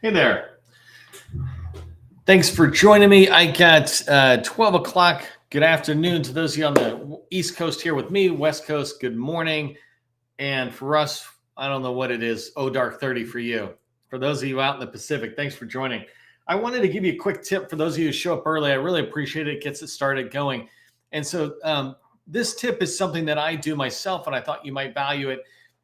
Hey there. Thanks for joining me. I got 12 o'clock. Good afternoon to those of you on the East Coast here with me. West Coast, good morning. And for us, I don't know what it is. Oh, dark 30 for you. For those of you out in the Pacific, thanks for joining. I wanted to give you a quick tip for those of you who show up early. I really appreciate it. It gets it started going. And so this tip is something that I do myself, and I thought you might value it,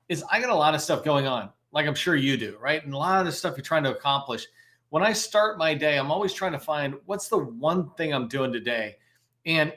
is I got a lot of stuff going on, like I'm sure you do, right? And a lot of the stuff you're trying to accomplish. When I start my day, I'm always trying to find what's the one thing I'm doing today. And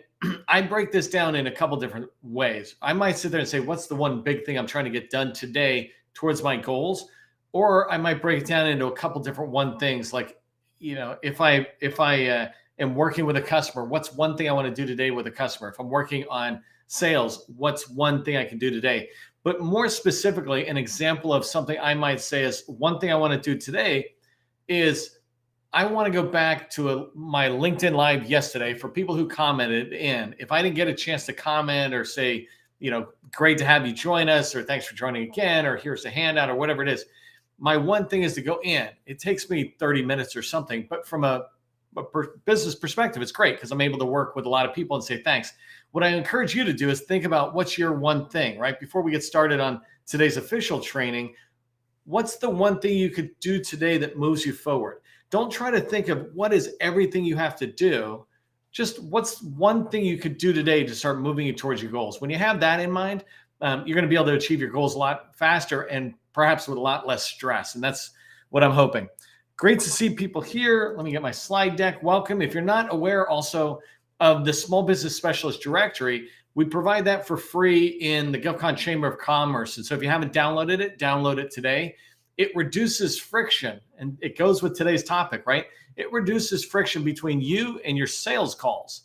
I break this down in a couple different ways. I might sit there and say, what's the one big thing I'm trying to get done today towards my goals? Or I might break it down into a couple different one things. Like, if I am working with a customer, what's one thing I want to do today with a customer? If I'm working on sales, what's one thing I can do today? But more specifically, an example of something I might say is one thing I want to do today is I want to go back to my LinkedIn Live yesterday for people who commented in. If I didn't get a chance to comment or say, great to have you join us, or thanks for joining again, or here's a handout, or whatever it is, my one thing is to go in. It takes me 30 minutes or something, but from a business perspective, it's great because I'm able to work with a lot of people and say thanks. What I encourage you to do is think about what's your one thing, right? Before we get started on today's official training, what's the one thing you could do today that moves you forward? Don't try to think of what is everything you have to do. Just what's one thing you could do today to start moving you towards your goals. When you have that in mind, you're going to be able to achieve your goals a lot faster and perhaps with a lot less stress. And that's what I'm hoping. Great to see people here. Let me get my slide deck. Welcome. If you're not aware also of the Small Business Specialist Directory, we provide that for free in the GovCon Chamber of Commerce. And so if you haven't downloaded it, download it today. It reduces friction, and it goes with today's topic, right? It reduces friction between you and your sales calls.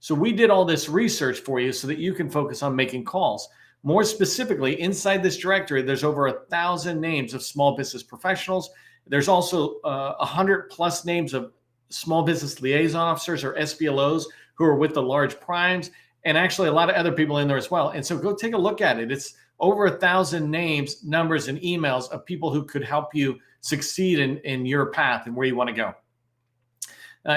So we did all this research for you so that you can focus on making calls. More specifically, inside this directory, there's over 1,000 names of small business professionals. There's also 100 plus names of small business liaison officers, or SBLOs, who are with the large primes, and actually a lot of other people in there as well. And so go take a look at it. It's over 1,000 names, numbers, and emails of people who could help you succeed in your path and where you want to go.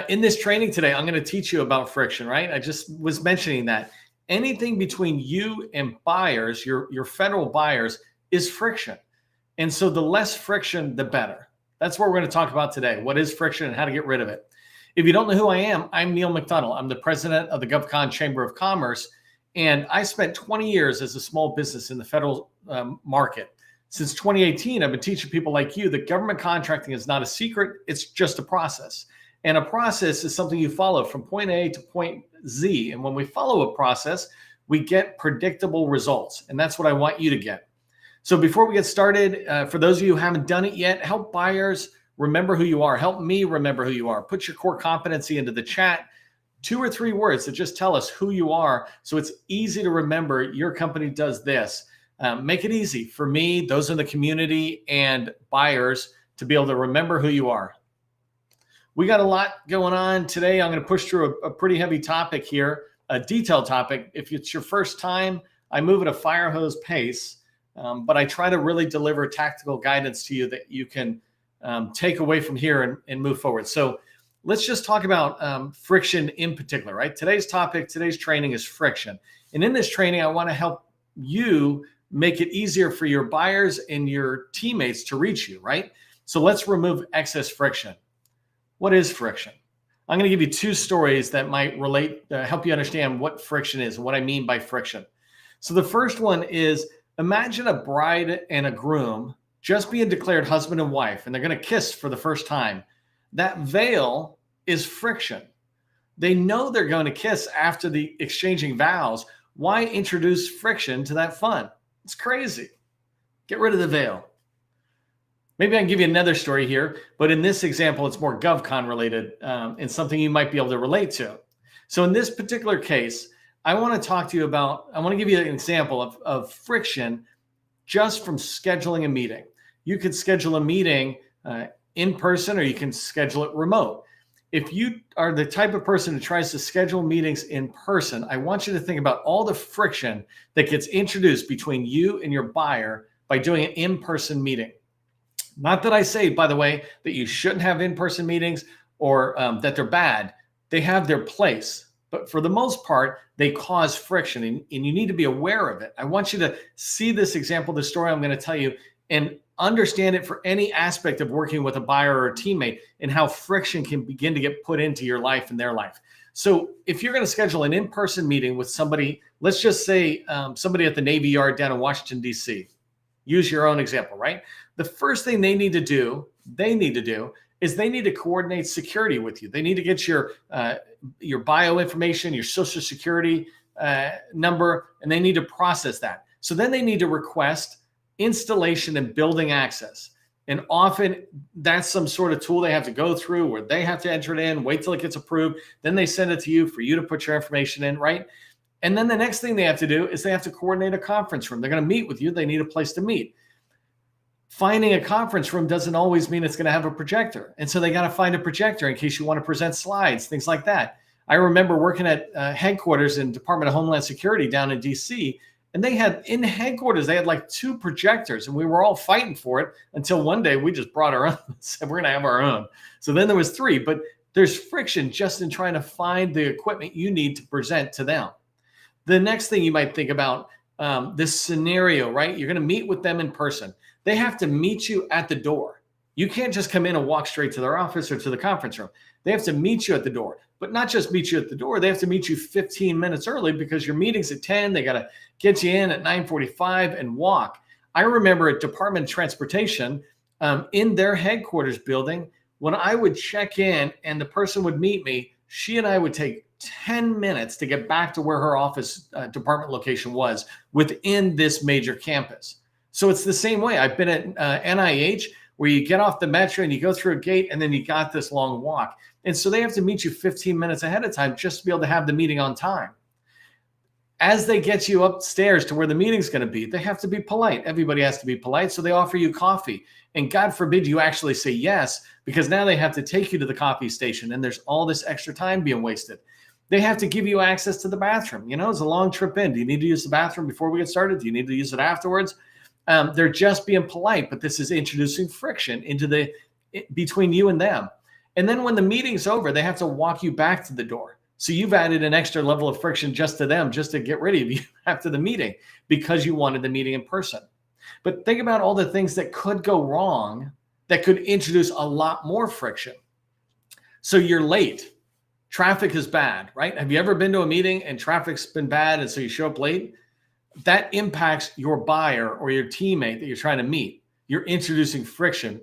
In this training today, I'm going to teach you about friction, right? I just was mentioning that. Anything between you and buyers, your federal buyers, is friction. And so the less friction, the better. That's what we're going to talk about today. What is friction and how to get rid of it? If you don't know who I am, I'm Neil McDonald. I'm the president of the GovCon Chamber of Commerce, and I spent 20 years as a small business in the federal market. Since 2018, I've been teaching people like you that government contracting is not a secret. It's just a process. And a process is something you follow from point A to point Z. And when we follow a process, we get predictable results. And that's what I want you to get. So before we get started, for those of you who haven't done it yet, help buyers remember who you are. Help me remember who you are. Put your core competency into the chat. 2 or 3 words that just tell us who you are, so it's easy to remember your company does this. Make it easy for me, those in the community, and buyers to be able to remember who you are. We got a lot going on today. I'm going to push through a pretty heavy topic here, a detailed topic. If it's your first time, I move at a fire hose pace, but I try to really deliver tactical guidance to you that you can take away from here and move forward. So let's just talk about friction in particular, right? Today's topic, today's training is friction. And in this training, I want to help you make it easier for your buyers and your teammates to reach you, right? So let's remove excess friction. What is friction? I'm going to give you 2 stories that might relate, help you understand what friction is and what I mean by friction. So the first one is, imagine a bride and a groom just being declared husband and wife, and they're going to kiss for the first time. That veil is friction. They know they're going to kiss after the exchanging vows. Why introduce friction to that fun? It's crazy. Get rid of the veil. Maybe I can give you another story here, but in this example, it's more GovCon related and something you might be able to relate to. So in this particular case, I want to give you an example of friction just from scheduling a meeting. You could schedule a meeting in person, or you can schedule it remote. If you are the type of person who tries to schedule meetings in person, I want you to think about all the friction that gets introduced between you and your buyer by doing an in-person meeting. Not that I say, by the way, that you shouldn't have in-person meetings or that they're bad. They have their place. But for the most part, they cause friction, and you need to be aware of it. I want you to see this example, the story I'm going to tell you, and understand it for any aspect of working with a buyer or a teammate and how friction can begin to get put into your life and their life. So if you're going to schedule an in-person meeting with somebody, let's just say somebody at the Navy Yard down in Washington, D.C., use your own example, right? The first thing they need to do is they need to coordinate security with you. They need to get your bio information, your social security number, and they need to process that. So then they need to request installation and building access. And often that's some sort of tool they have to go through where they have to enter it in, wait till it gets approved. Then they send it to you for you to put your information in, right? And then the next thing they have to do is they have to coordinate a conference room. They're going to meet with you. They need a place to meet. Finding a conference room doesn't always mean it's going to have a projector. And so they got to find a projector in case you want to present slides, things like that. I remember working at headquarters in Department of Homeland Security down in DC, and they had in headquarters, they had like 2 projectors, and we were all fighting for it until one day we just brought our own and said, we're going to have our own. So then there was 3, but there's friction just in trying to find the equipment you need to present to them. The next thing you might think about this scenario, right? You're going to meet with them in person. They have to meet you at the door. You can't just come in and walk straight to their office or to the conference room. They have to meet you at the door, but not just meet you at the door. They have to meet you 15 minutes early because your meeting's at 10. They got to get you in at 9:45 and walk. I remember at Department of Transportation in their headquarters building, when I would check in and the person would meet me, she and I would take 10 minutes to get back to where her office department location was within this major campus. So it's the same way. I've been at NIH where you get off the metro and you go through a gate and then you got this long walk. And so they have to meet you 15 minutes ahead of time just to be able to have the meeting on time. As they get you upstairs to where the meeting's going to be, they have to be polite. Everybody has to be polite. So they offer you coffee. And God forbid you actually say yes, because now they have to take you to the coffee station and there's all this extra time being wasted. They have to give you access to the bathroom. You know, it's a long trip in. Do you need to use the bathroom before we get started? Do you need to use it afterwards? They're just being polite, but this is introducing friction into between you and them. And then when the meeting's over, they have to walk you back to the door. So you've added an extra level of friction just to them, just to get rid of you after the meeting because you wanted the meeting in person. But think about all the things that could go wrong that could introduce a lot more friction. So you're late. Traffic is bad, right? Have you ever been to a meeting and traffic's been bad and so you show up late? That impacts your buyer or your teammate that you're trying to meet. You're introducing friction.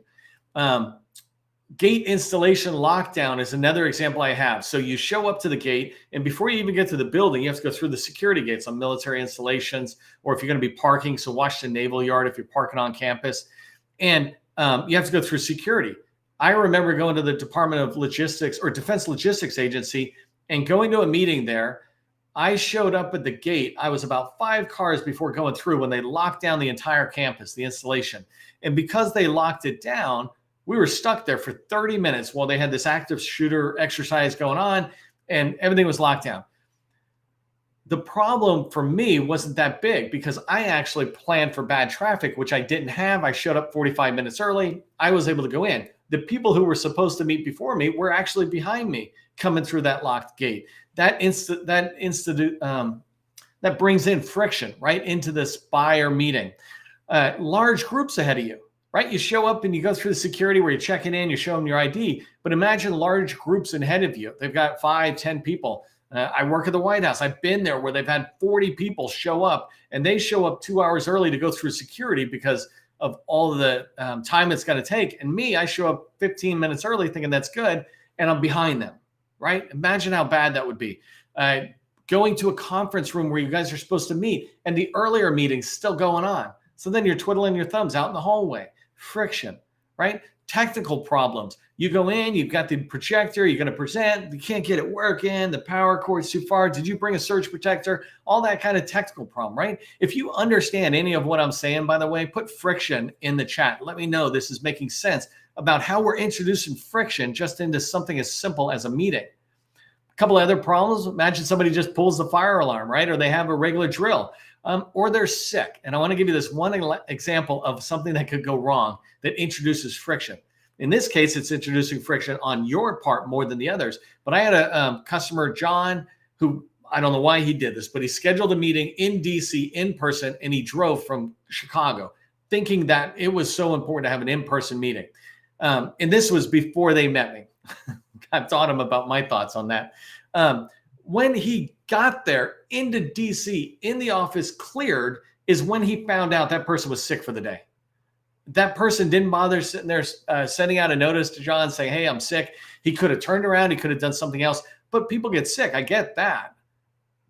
Gate installation lockdown is another example I have. So you show up to the gate, and before you even get to the building, you have to go through the security gates on military installations, or if you're going to be parking, so Washington Naval Yard, if you're parking on campus, and you have to go through security. I remember going to the Department of Logistics or Defense Logistics Agency and going to a meeting there. I showed up at the gate. I was about 5 cars before going through when they locked down the entire campus, the installation. And because they locked it down, we were stuck there for 30 minutes while they had this active shooter exercise going on and everything was locked down. The problem for me wasn't that big because I actually planned for bad traffic, which I didn't have. I showed up 45 minutes early. I was able to go in. The people who were supposed to meet before me were actually behind me coming through that locked gate. That brings in friction right into this buyer meeting. Large groups ahead of you. Right? You show up and you go through the security where you're checking in, you show them your ID, but imagine large groups ahead of you. They've got 5, 10 people. I work at the White House. I've been there where they've had 40 people show up and they show up 2 hours early to go through security because of all of the time it's going to take. And me, I show up 15 minutes early thinking that's good and I'm behind them, right? Imagine how bad that would be. Going to a conference room where you guys are supposed to meet and the earlier meeting's still going on. So then you're twiddling your thumbs out in the hallway. Friction, right? Technical problems. You go in, you've got the projector, you're going to present, you can't get it working, the power cord's too far. Did you bring a surge protector? All that kind of technical problem, right? If you understand any of what I'm saying, by the way, put friction in the chat. Let me know this is making sense about how we're introducing friction just into something as simple as a meeting. A couple of other problems. Imagine somebody just pulls the fire alarm, right? Or they have a regular drill. or they're sick. And I want to give you this one example of something that could go wrong that introduces friction. In this case, it's introducing friction on your part more than the others. But I had a customer, John, who I don't know why he did this, but he scheduled a meeting in DC in person, and he drove from Chicago thinking that it was so important to have an in-person meeting. And this was before they met me. I taught him about my thoughts on that. When he got there into DC, in the office cleared, is when he found out that person was sick for the day. That person didn't bother sitting there sending out a notice to John saying, hey, I'm sick. He could have turned around. He could have done something else. But people get sick. I get that.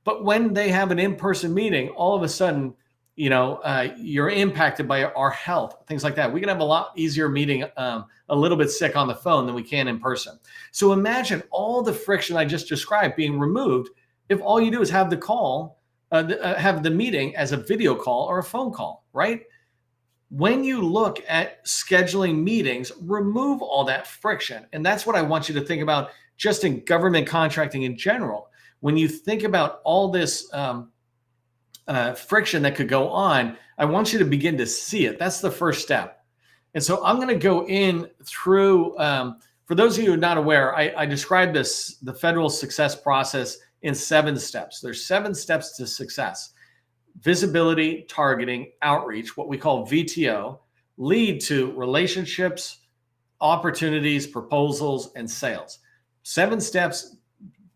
But when they have an in-person meeting, all of a sudden, you're impacted by our health, things like that. We can have a lot easier meeting a little bit sick on the phone than we can in person. So imagine all the friction I just described being removed if all you do is have the call, have the meeting as a video call or a phone call, right? When you look at scheduling meetings, remove all that friction. And that's what I want you to think about just in government contracting in general. When you think about all this friction that could go on, I want you to begin to see it. That's the first step. And so I'm going to go in through, for those of you who are not aware, I described the federal success process in 7 steps. There's 7 steps to success. Visibility, targeting, outreach, what we call VTO, lead to relationships, opportunities, proposals, and sales. 7 steps,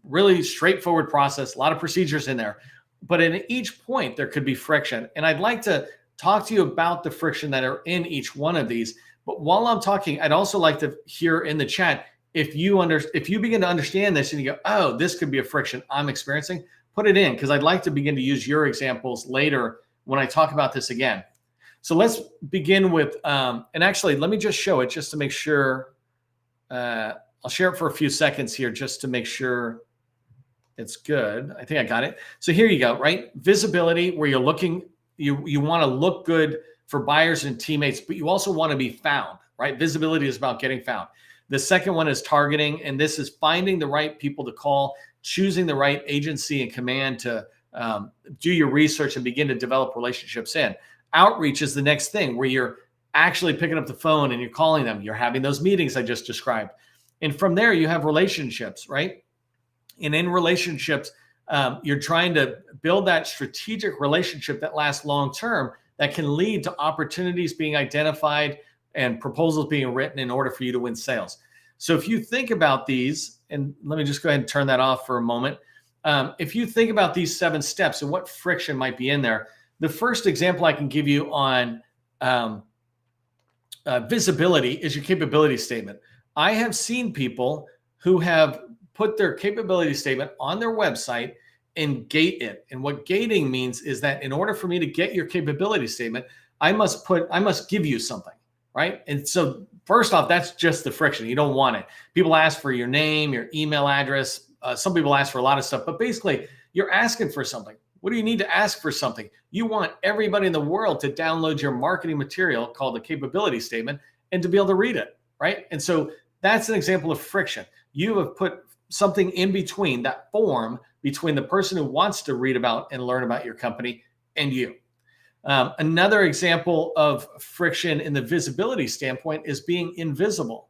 really straightforward process, a lot of procedures in there. But in each point, there could be friction. And I'd like to talk to you about the friction that are in each one of these. But while I'm talking, I'd also like to hear in the chat, if you begin to understand this and you go, oh, this could be a friction I'm experiencing, put it in, because I'd like to begin to use your examples later when I talk about this again. So let's begin with, and actually, let me just show it just to make sure. I'll share it for a few seconds here just to make sure it's good. I think I got it. So here you go, right? Visibility, where you're looking, you want to look good for buyers and teammates, but you also want to be found, right? Visibility is about getting found. The second one is targeting, and this is finding the right people to call, choosing the right agency and command to do your research and begin to develop relationships in. Outreach is the next thing, where you're actually picking up the phone and you're calling them. You're having those meetings I just described. And from there, you have relationships, right? And in relationships, you're trying to build that strategic relationship that lasts long term, that can lead to opportunities being identified and proposals being written in order for you to win sales. So if you think about these, and let me just go ahead and turn that off for a moment. If you think about these 7 steps and what friction might be in there, the first example I can give you on visibility is your capability statement. I have seen people who have put their capability statement on their website and gate it. And what gating means is that in order for me to get your capability statement, I must give you something, right? And so first off, that's just the friction. You don't want it. People ask for your name, your email address. Some people ask for a lot of stuff, but basically you're asking for something. What do you need to ask for something? You want everybody in the world to download your marketing material called the capability statement and to be able to read it, right? And so that's an example of friction. You have put something in between, that form between the person who wants to read about and learn about your company and you. Another example of friction in the visibility standpoint is being invisible.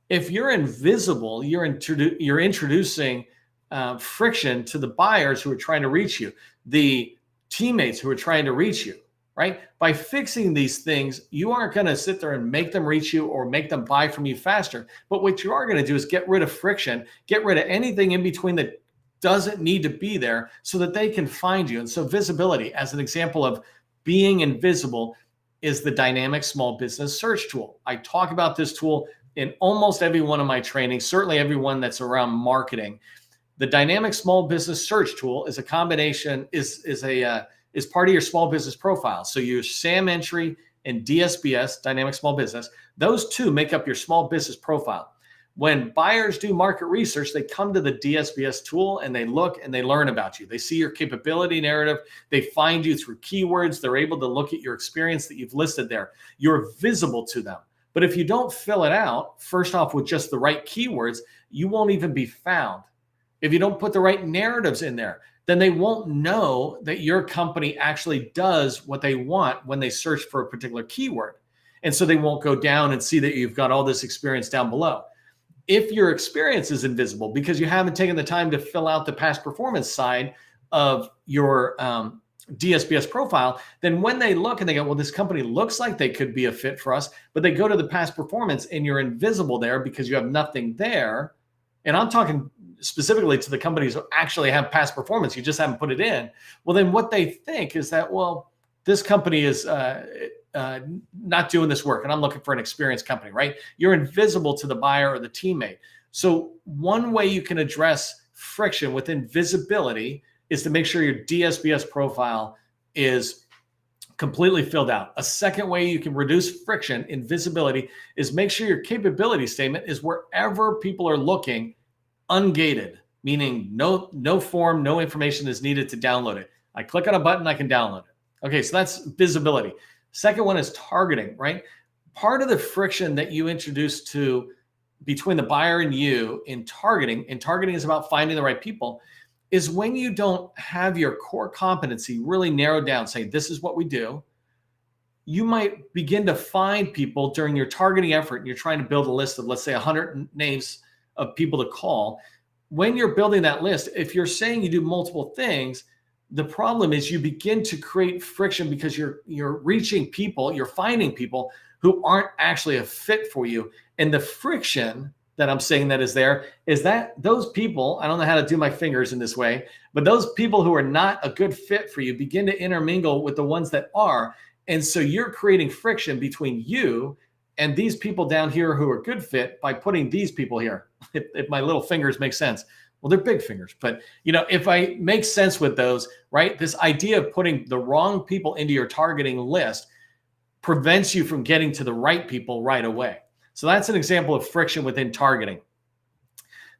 If you're invisible, you're introducing friction to the buyers who are trying to reach you, the teammates who are trying to reach you, right? By fixing these things, you aren't going to sit there and make them reach you or make them buy from you faster. But what you are going to do is get rid of friction, get rid of anything in between that doesn't need to be there so that they can find you. And so visibility, as an example of being invisible, is the dynamic small business search tool. I talk about this tool in almost every one of my trainings, certainly every one that's around marketing. The dynamic small business search tool is a combination, is part of your small business profile. So your SAM entry and DSBS, dynamic small business, those two make up your small business profile. When buyers do market research, they come to the DSBS tool and they look and they learn about you. They see your capability narrative. They find you through keywords. They're able to look at your experience that you've listed there. You're visible to them. But if you don't fill it out, first off, with just the right keywords, you won't even be found. If you don't put the right narratives in there, then they won't know that your company actually does what they want when they search for a particular keyword. And so they won't go down and see that you've got all this experience down below. If your experience is invisible because you haven't taken the time to fill out the past performance side of your DSBS profile, then when they look and they go, well, this company looks like they could be a fit for us, but they go to the past performance and you're invisible there because you have nothing there. And I'm talking specifically to the companies who actually have past performance, you just haven't put it in. Well, then what they think is that, well, this company is not doing this work and I'm looking for an experienced company, right? You're invisible to the buyer or the teammate. So one way you can address friction with invisibility is to make sure your DSBS profile is completely filled out. A second way you can reduce friction, invisibility, is make sure your capability statement is wherever people are looking, ungated, meaning no form, no information is needed to download it. I click on a button, I can download it. Okay, so that's visibility. Second one is targeting, right? Part of the friction that you introduce to between the buyer and you in targeting is about finding the right people, is when you don't have your core competency really narrowed down, saying this is what we do. You might begin to find people during your targeting effort, and you're trying to build a list of, let's say, 100 names of people to call. When you're building that list, if you're saying you do multiple things, the problem is you begin to create friction because you're reaching people, you're finding people who aren't actually a fit for you. And the friction that I'm saying that is there is that those people, I don't know how to do my fingers in this way, but those people who are not a good fit for you begin to intermingle with the ones that are. And so you're creating friction between you and these people down here who are good fit by putting these people here. If my little fingers make sense. Well, they're big fingers, but if I make sense with those, right? This idea of putting the wrong people into your targeting list prevents you from getting to the right people right away. So that's an example of friction within targeting.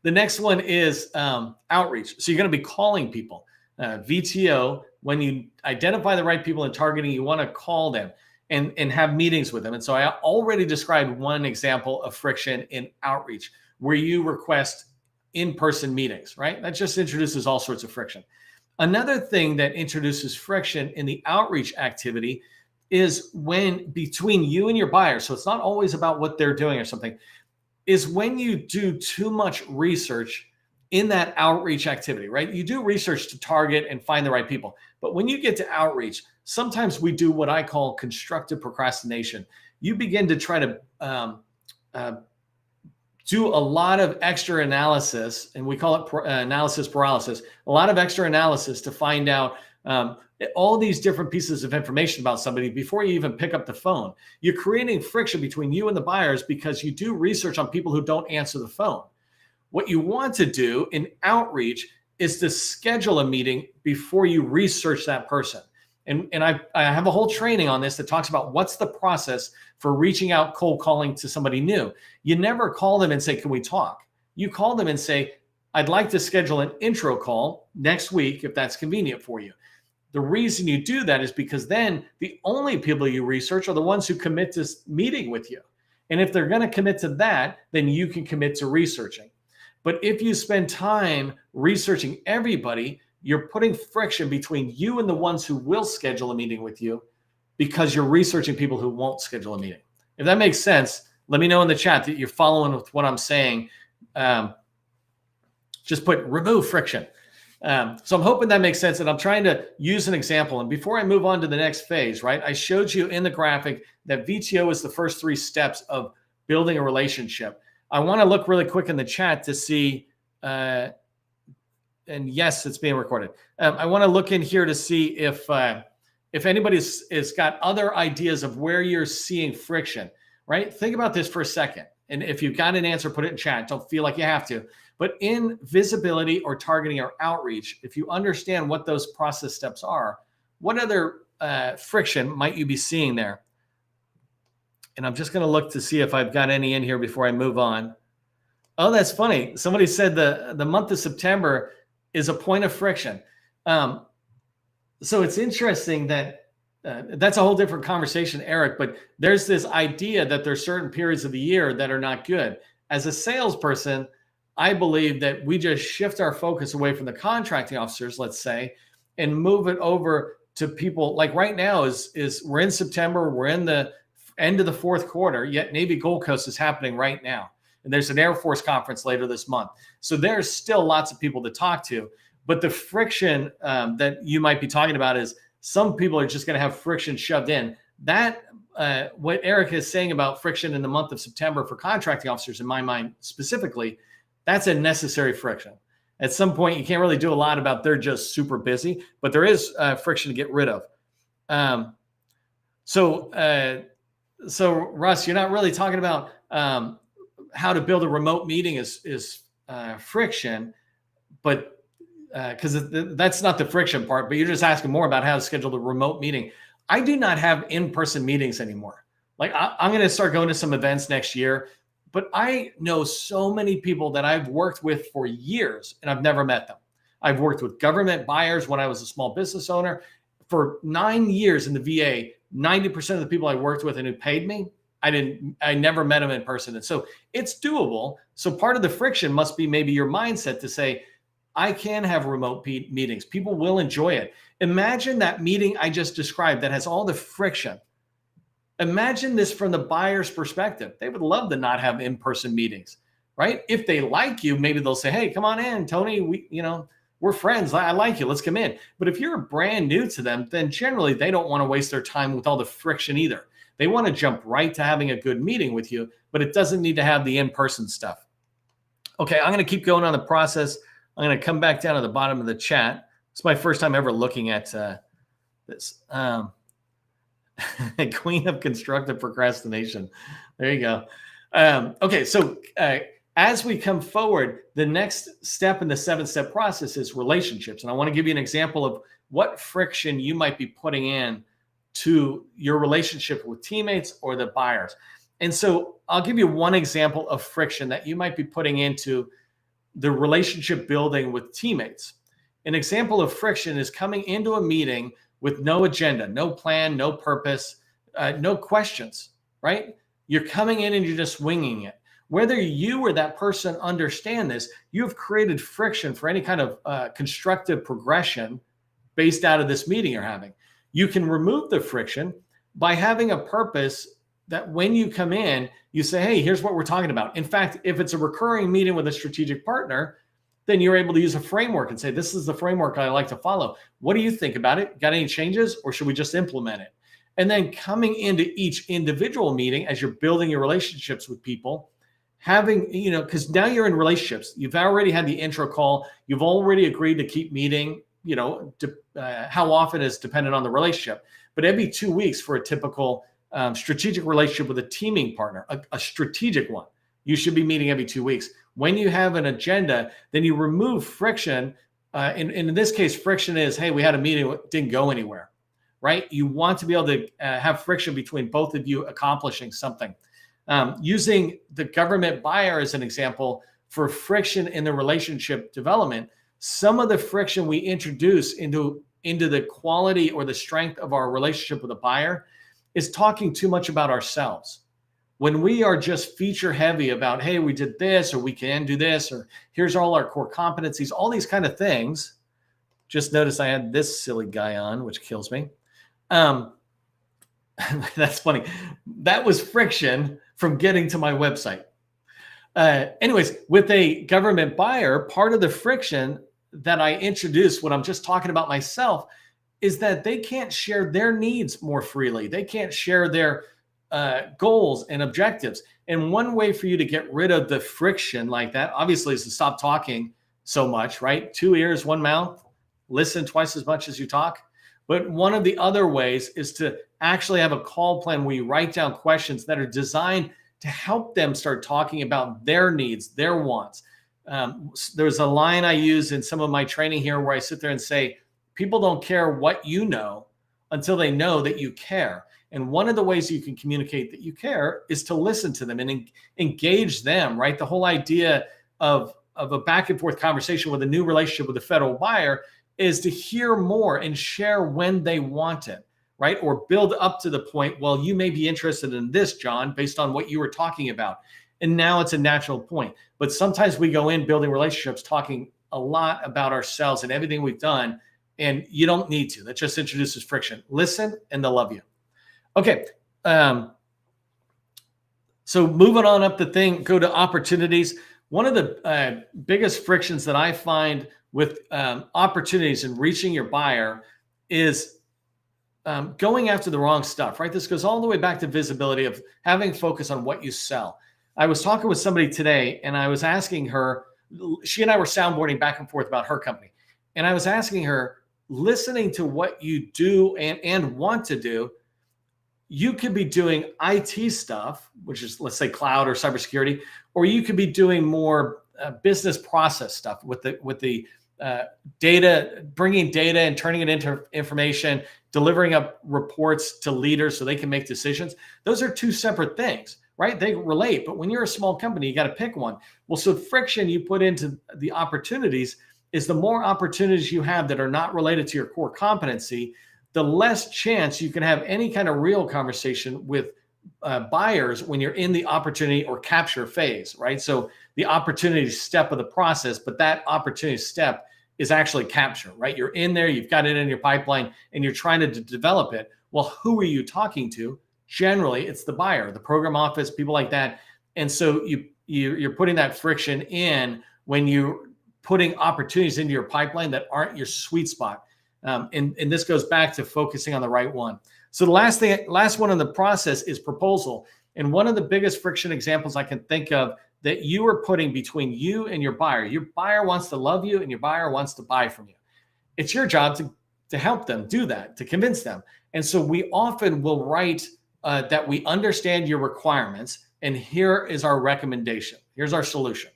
The next one is outreach. So you're going to be calling people. VTO, when you identify the right people in targeting, you want to call them and have meetings with them. And so I already described one example of friction in outreach where you request in-person meetings, right? That just introduces all sorts of friction. Another thing that introduces friction in the outreach activity is when between you and your buyer, so it's not always about what they're doing or something, is when you do too much research in that outreach activity, right? You do research to target and find the right people. But when you get to outreach, sometimes we do what I call constructive procrastination. You begin to try to do a lot of extra analysis, and we call it analysis paralysis, a lot of extra analysis to find out all these different pieces of information about somebody before you even pick up the phone. You're creating friction between you and the buyers because you do research on people who don't answer the phone. What you want to do in outreach is to schedule a meeting before you research that person. And I have a whole training on this that talks about what's the process for reaching out cold calling to somebody new. You never call them and say, can we talk? You call them and say, I'd like to schedule an intro call next week if that's convenient for you. The reason you do that is because then the only people you research are the ones who commit to meeting with you. And if they're going to commit to that, then you can commit to researching. But if you spend time researching everybody, you're putting friction between you and the ones who will schedule a meeting with you because you're researching people who won't schedule a meeting. If that makes sense, let me know in the chat that you're following with what I'm saying. Just put remove friction. So I'm hoping that makes sense, and I'm trying to use an example. And before I move on to the next phase, right, I showed you in the graphic that VTO is the first 3 steps of building a relationship. I want to look really quick in the chat to see, and yes, it's being recorded. I want to look in here to see if anybody's got other ideas of where you're seeing friction, right? Think about this for a second. And if you've got an answer, put it in chat. Don't feel like you have to. But in visibility or targeting or outreach, if you understand what those process steps are, what other friction might you be seeing there? And I'm just going to look to see if I've got any in here before I move on. Oh, that's funny. Somebody said the month of September is a point of friction. So it's interesting that that's a whole different conversation, Eric, but there's this idea that there's certain periods of the year that are not good. As a salesperson, I believe that we just shift our focus away from the contracting officers, let's say, and move it over to people. Like right now is we're in September, we're in the end of the fourth quarter, yet Navy Gold Coast is happening right now. And there's an Air Force conference later this month. So there's still lots of people to talk to. But the friction that you might be talking about is some people are just going to have friction shoved in. That what Eric is saying about friction in the month of September for contracting officers, in my mind specifically, that's a necessary friction. At some point, you can't really do a lot about they're just super busy, but there is friction to get rid of. So Russ, you're not really talking about how to build a remote meeting is friction, but because that's not the friction part, but you're just asking more about how to schedule the remote meeting. I do not have in-person meetings anymore. Like I'm going to start going to some events next year, but I know so many people that I've worked with for years and I've never met them. I've worked with government buyers when I was a small business owner. For 9 years in the VA, 90% of the people I worked with and who paid me, I never met them in person. And so it's doable. So part of the friction must be maybe your mindset to say, I can have remote meetings. People will enjoy it. Imagine that meeting I just described that has all the friction. Imagine this from the buyer's perspective. They would love to not have in-person meetings, right? If they like you, maybe they'll say, hey, come on in, Tony. We're friends. I like you. Let's come in. But if you're brand new to them, then generally they don't want to waste their time with all the friction either. They want to jump right to having a good meeting with you, but it doesn't need to have the in-person stuff. Okay, I'm going to keep going on the process. I'm going to come back down to the bottom of the chat. It's my first time ever looking at this. Queen of constructive procrastination. There you go. Okay, so as we come forward, the next step in the 7-step process is relationships. And I want to give you an example of what friction you might be putting in to your relationship with teammates or the buyers. And so I'll give you one example of friction that you might be putting into the relationship building with teammates. An example of friction is coming into a meeting with no agenda, no plan, no purpose, no questions, right? You're coming in and you're just winging it. Whether you or that person understand this, you've created friction for any kind of constructive progression based out of this meeting you're having. You can remove the friction by having a purpose that when you come in, you say, hey, here's what we're talking about. In fact, if it's a recurring meeting with a strategic partner, then you're able to use a framework and say, this is the framework I like to follow. What do you think about it? Got any changes, or should we just implement it? And then coming into each individual meeting as you're building your relationships with people, having, because now you're in relationships. You've already had the intro call. You've already agreed to keep meeting, how often is dependent on the relationship. But every 2 weeks for a typical strategic relationship with a teaming partner, a strategic one, you should be meeting every 2 weeks. When you have an agenda, then you remove friction. In this case, friction is, hey, we had a meeting, it didn't go anywhere, right? You want to be able to have friction between both of you accomplishing something. Using the government buyer as an example for friction in the relationship development, some of the friction we introduce into the quality or the strength of our relationship with a buyer is talking too much about ourselves. When we are just feature heavy about, hey, we did this, or we can do this, or here's all our core competencies, all these kind of things. Just notice I had this silly guy on, which kills me. That's funny. That was friction from getting to my website. Anyways, with a government buyer, part of the friction that I introduce when I'm just talking about myself is that they can't share their needs more freely. They can't share their goals and objectives. And one way for you to get rid of the friction like that, obviously, is to stop talking so much, right? 2 ears, 1 mouth, listen twice as much as you talk. But one of the other ways is to actually have a call plan where you write down questions that are designed to help them start talking about their needs, their wants. There's a line I use in some of my training here where I sit there and say, people don't care what you know until they know that you care. And one of the ways you can communicate that you care is to listen to them and engage them, right? The whole idea of a back and forth conversation with a new relationship with a federal buyer is to hear more and share when they want it, right? Or build up to the point, well, you may be interested in this, John, based on what you were talking about. And now it's a natural point. But sometimes we go in building relationships, talking a lot about ourselves and everything we've done. And you don't need to. That just introduces friction. Listen and they'll love you. Okay. So moving on up the thing, go to opportunities. One of the biggest frictions that I find with opportunities and reaching your buyer is going after the wrong stuff, right? This goes all the way back to visibility of having focus on what you sell. I was talking with somebody today and I was asking her, she and I were soundboarding back and forth about her company. And I was asking her, listening to what you do and want to do, you could be doing IT stuff, which is, let's say, cloud or cybersecurity, or you could be doing more business process stuff with the data, bringing data and turning it into information, delivering up reports to leaders so they can make decisions. Those are two separate things, right? They relate, but when you're a small company, you got to pick one. Well, so friction you put into the opportunities is the more opportunities you have that are not related to your core competency, the less chance you can have any kind of real conversation with buyers when you're in the opportunity or capture phase, right? So the opportunity step of the process, but that opportunity step is actually capture, right? You're in there, you've got it in your pipeline, and you're trying to develop it. Well, who are you talking to? Generally, it's the buyer, the program office, people like that. And so you're putting that friction in when you're putting opportunities into your pipeline that aren't your sweet spot. And this goes back to focusing on the right one. So the last one in the process is proposal. And one of the biggest friction examples I can think of that you are putting between you and your buyer wants to love you and your buyer wants to buy from you. It's your job to help them do that, to convince them. And so we often will write that we understand your requirements and here is our recommendation. Here's our solution.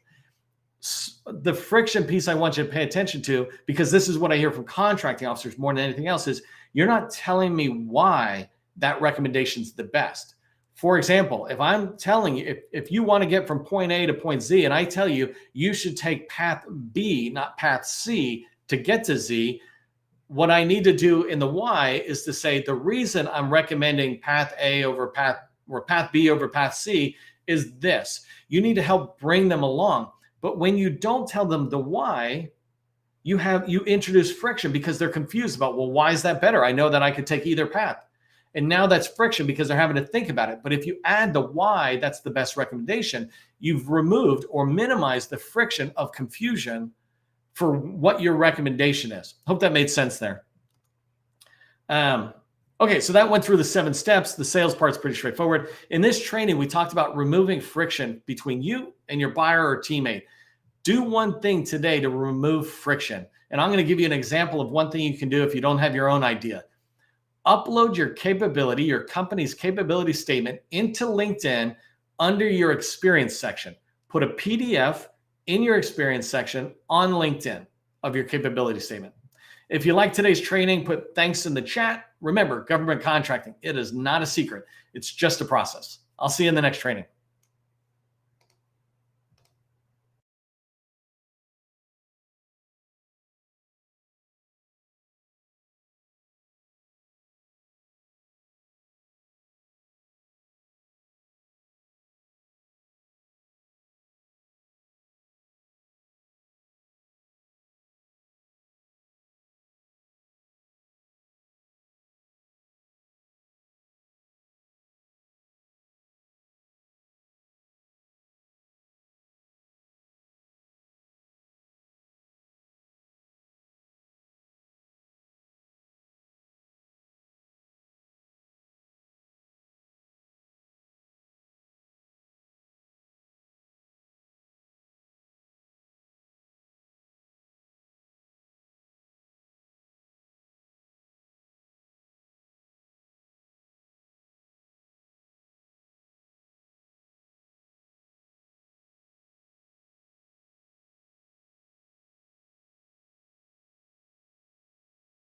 The friction piece I want you to pay attention to, because this is what I hear from contracting officers more than anything else, is you're not telling me why that recommendation is the best. For example, if I'm telling you, if you want to get from point A to point Z, and I tell you, you should take path B, not path C to get to Z, what I need to do in the why is to say, the reason I'm recommending path A over path B over path C is this. You need to help bring them along. But when you don't tell them the why, you introduce friction because they're confused about, well, why is that better? I know that I could take either path. And now that's friction because they're having to think about it. But if you add the why, that's the best recommendation, you've removed or minimized the friction of confusion for what your recommendation is. Hope that made sense there. Okay, so that went through the 7 steps. The sales part's pretty straightforward. In this training, we talked about removing friction between you and your buyer or teammate. Do one thing today to remove friction. And I'm going to give you an example of one thing you can do if you don't have your own idea. Upload your capability, your company's capability statement into LinkedIn under your experience section. Put a PDF in your experience section on LinkedIn of your capability statement. If you like today's training, put thanks in the chat. Remember, government contracting, it is not a secret. It's just a process. I'll see you in the next training.